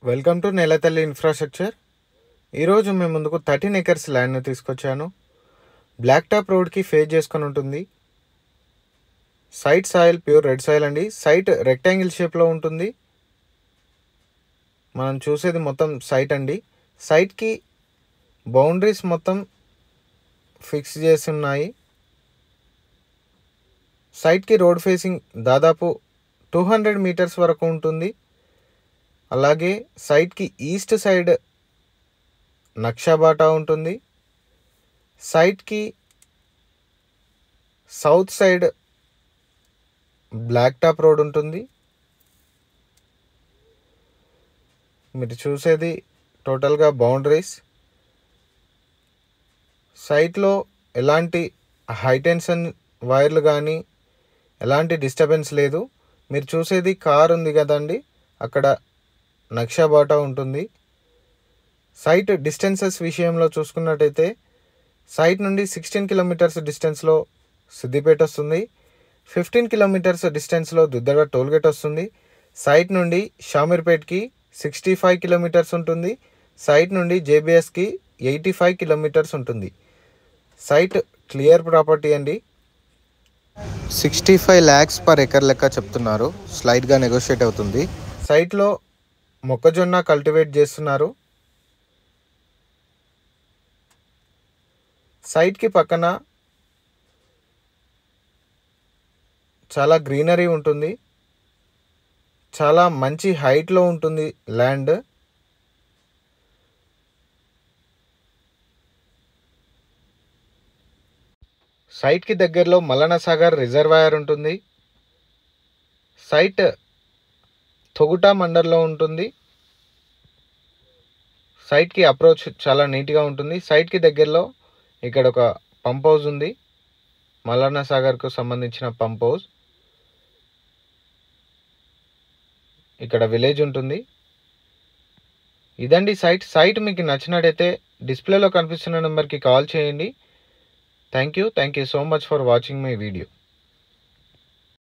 Welcome to నెలతల్లి infrastructure. ఈరోజు మేము ముందుకు 13 ఎకర్స్ ల్యాండ్ని తీసుకొచ్చాను. బ్లాక్ టాప్ రోడ్కి ఫేస్ చేసుకొని ఉంటుంది. Site soil pure red soil అండి. సైట్ రెక్టాంగిల్ షేప్లో ఉంటుంది. మనం చూసేది మొత్తం సైట్ అండి. సైట్కి బౌండరీస్ మొత్తం ఫిక్స్ చేసి ఉన్నాయి. సైట్కి రోడ్ ఫేసింగ్ దాదాపు 200 మీటర్స్ వరకు ఉంటుంది. అలాగే సైట్కి ఈస్ట్ సైడ్ నక్షాబాటా ఉంటుంది. సైట్కి south side black top road ఉంటుంది. మీరు చూసేది టోటల్గా బౌండరీస్. సైట్లో ఎలాంటి హైటెన్షన్ వైర్లు కానీ ఎలాంటి డిస్టర్బెన్స్ లేదు. మీరు చూసేది కార్ ఉంది కదండి, అక్కడ నక్షాబాటా ఉంటుంది. సైట్ డిస్టెన్సెస్ విషయంలో చూసుకున్నట్టయితే సైట్ నుండి 16 కిలోమీటర్స్ డిస్టెన్స్లో సిద్దిపేట వస్తుంది. 15 కిలోమీటర్స్ డిస్టెన్స్లో దుద్దడ టోల్గేట్ వస్తుంది. సైట్ నుండి షామీర్పేట్కి 65 కిలోమీటర్స్ ఉంటుంది. సైట్ నుండి జేబీఎస్కి 85 కిలోమీటర్స్ ఉంటుంది. సైట్ క్లియర్ ప్రాపర్టీ అండి. 65 lakhs పర్ ఎకర్ లెక్క చెప్తున్నారు. స్లైడ్గా నెగోషియేట్ అవుతుంది. సైట్లో మొక్కజొన్న కల్టివేట్ చేస్తున్నారు. సైట్కి పక్కన చాలా గ్రీనరీ ఉంటుంది. చాలా మంచి హైట్లో ఉంటుంది ల్యాండ్. సైట్కి దగ్గరలో మల్లన్న సాగర్ రిజర్వాయర్ ఉంటుంది. సైట్ తొగుటా మండల్లో ఉంటుంది. సైట్కి అప్రోచ్ చాలా నీట్గా ఉంటుంది. సైట్కి దగ్గరలో ఇక్కడ ఒక పంప్ హౌస్ ఉంది. మల్లన్న సాగర్కు సంబంధించిన పంప్ హౌస్. ఇక్కడ విలేజ్ ఉంటుంది. ఇదండి సైట్ మీకు నచ్చినట్టయితే డిస్ప్లేలో కనిపిస్తున్న నెంబర్కి కాల్ చేయండి. Thank you so much for watching my video.